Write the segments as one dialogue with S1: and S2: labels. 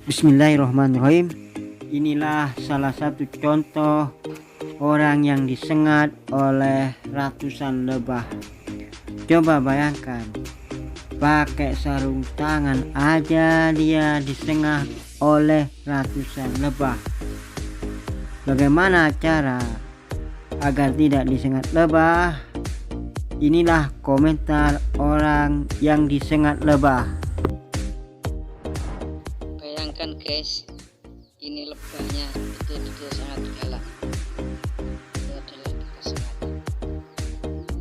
S1: Bismillahirrahmanirrahim. Inilah salah satu contoh orang yang disengat oleh ratusan lebah. Coba bayangkan, pakai sarung tangan aja dia disengat oleh ratusan lebah. Bagaimana cara agar tidak disengat lebah? Inilah komentar orang yang disengat lebah.
S2: Bayangkan guys, ini lebahnya betul-betul sangat galak. Itu adalah kesehatan.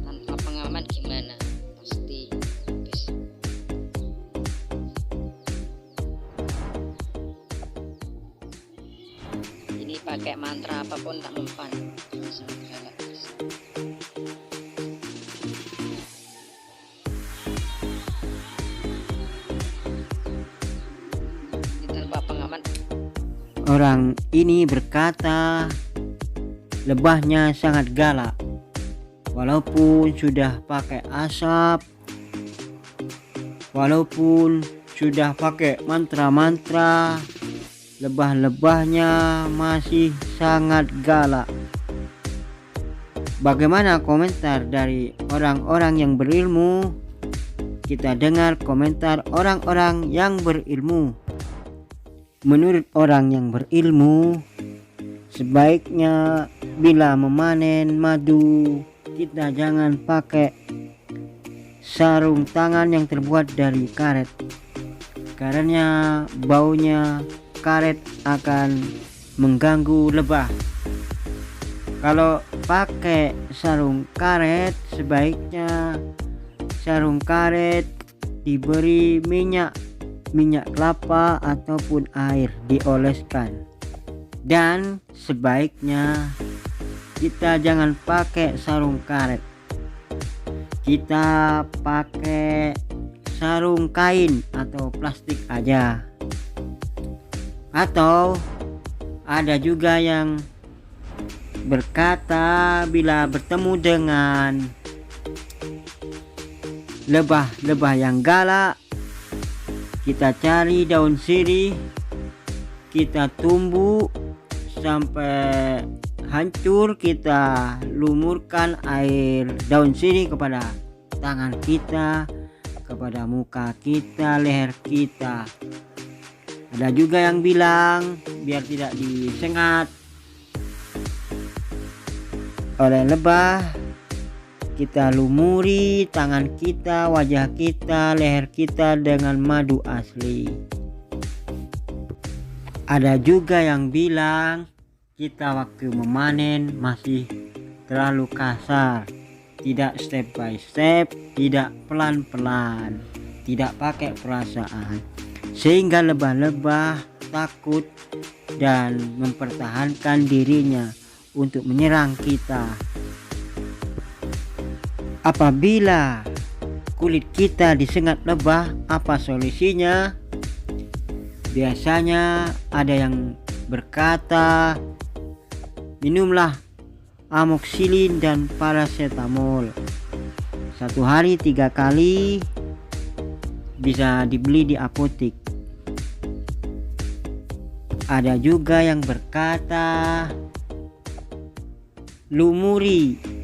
S2: Tanpa pengaman gimana? Pasti habis. Ini pakai mantra apapun tak mempan. Sangat galak guys.
S1: Orang ini berkata lebahnya sangat galak, walaupun sudah pakai asap, walaupun sudah pakai mantra-mantra, lebah-lebahnya masih sangat galak. Bagaimana komentar dari orang-orang yang berilmu? Kita dengar komentar orang-orang yang berilmu. Menurut orang yang berilmu, sebaiknya bila memanen madu, kita jangan pakai sarung tangan yang terbuat dari karet, karena baunya karet akan mengganggu lebah. Kalau pakai sarung karet, sebaiknya sarung karet diberi minyak kelapa ataupun air dioleskan. Dan sebaiknya kita jangan pakai sarung karet, kita pakai sarung kain atau plastik aja. Atau ada juga yang berkata bila bertemu dengan lebah-lebah yang galak, kita cari daun sirih, kita tumbuk sampai hancur, kita lumurkan air daun sirih kepada tangan kita, kepada muka kita, leher kita. Ada juga yang bilang biar tidak disengat oleh lebah, kita lumuri tangan kita, wajah kita, leher kita dengan madu asli. Ada juga yang bilang kita waktu memanen masih terlalu kasar, tidak step by step, tidak pelan-pelan, tidak pakai perasaan, sehingga lebah-lebah takut dan mempertahankan dirinya untuk menyerang kita. Apabila kulit kita disengat lebah, apa solusinya? Biasanya ada yang berkata, minumlah amoxicillin dan paracetamol 1 hari 3 kali, bisa dibeli di apotek. Ada juga yang berkata, lumuri,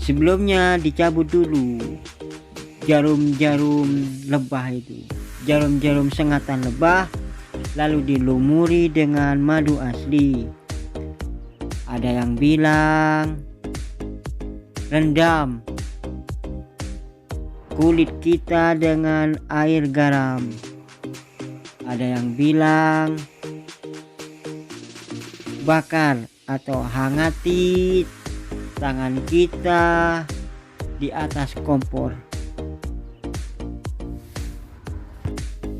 S1: sebelumnya dicabut dulu jarum-jarum lebah itu, jarum-jarum sengatan lebah, lalu dilumuri dengan madu asli. Ada yang bilang rendam kulit kita dengan air garam. Ada yang bilang bakar atau hangati tangan kita di atas kompor.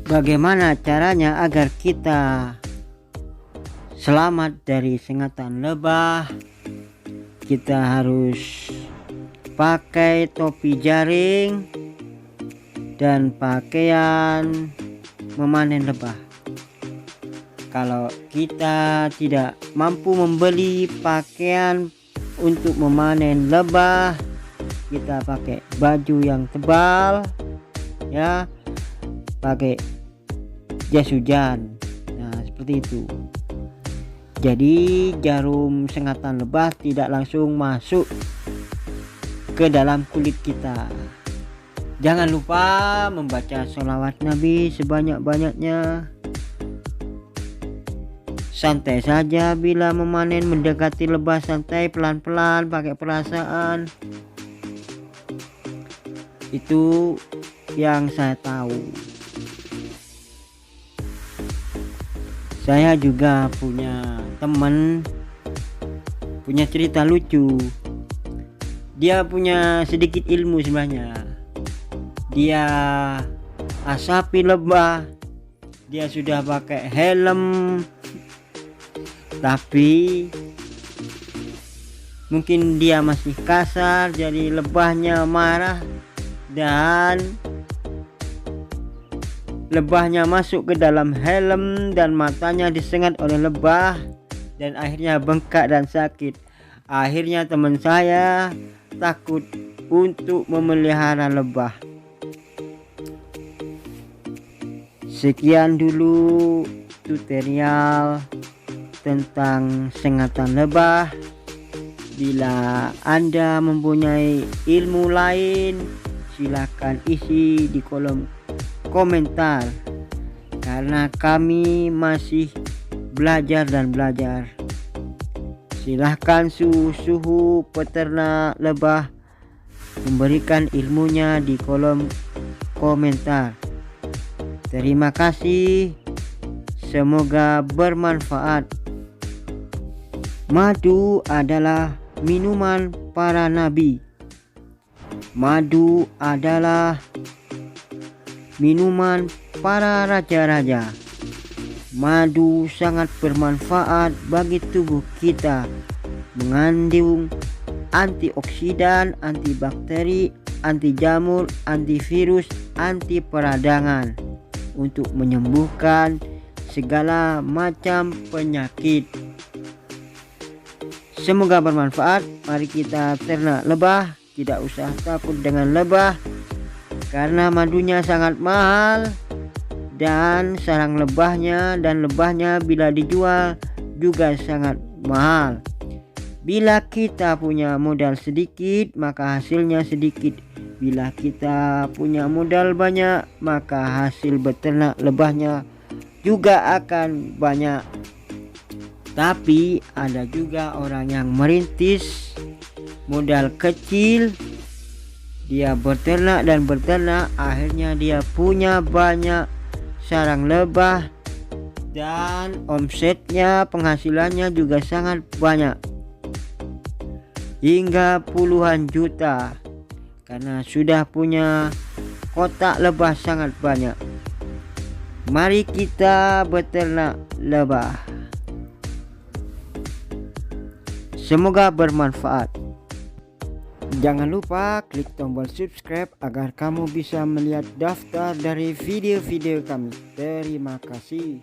S1: Bagaimana caranya agar kita selamat dari sengatan lebah? Kita harus pakai topi jaring dan pakaian memanen lebah. Kalau kita tidak mampu membeli pakaian untuk memanen lebah, kita pakai baju yang tebal, ya, pakai jas hujan. Nah, seperti itu. Jadi jarum sengatan lebah tidak langsung masuk ke dalam kulit kita. Jangan lupa membaca sholawat Nabi sebanyak-banyaknya. Santai saja bila memanen, mendekati lebah, santai pelan-pelan, pakai perasaan. Itu yang saya tahu. Saya juga punya teman, punya cerita lucu. Dia punya sedikit ilmu sebenarnya. Dia asapi lebah. Dia sudah pakai helm, tapi mungkin dia masih kasar, jadi lebahnya marah dan lebahnya masuk ke dalam helm dan matanya disengat oleh lebah dan akhirnya bengkak dan sakit. Akhirnya teman saya takut untuk memelihara lebah. Sekian dulu tutorial tentang sengatan lebah. Bila Anda mempunyai ilmu lain, silakan isi di kolom komentar, karena kami masih belajar dan belajar. Silahkan suhu peternak lebah memberikan ilmunya di kolom komentar. Terima kasih, semoga bermanfaat. Madu adalah minuman para nabi. Madu adalah minuman para raja-raja. Madu sangat bermanfaat bagi tubuh kita, mengandung antioksidan, antibakteri, anti jamur, antivirus, anti peradangan untuk menyembuhkan segala macam penyakit. Semoga bermanfaat. Mari kita ternak lebah, tidak usah takut dengan lebah karena madunya sangat mahal dan sarang lebahnya dan lebahnya bila dijual juga sangat mahal. Bila kita punya modal sedikit, maka hasilnya sedikit. Bila kita punya modal banyak, maka hasil beternak lebahnya juga akan banyak. Tapi ada juga orang yang merintis modal kecil, dia beternak dan beternak, akhirnya dia punya banyak sarang lebah dan omsetnya, penghasilannya juga sangat banyak, hingga puluhan juta, karena sudah punya kotak lebah sangat banyak. Mari kita beternak lebah. Semoga bermanfaat. Jangan lupa klik tombol subscribe agar kamu bisa melihat daftar dari video-video kami. Terima kasih.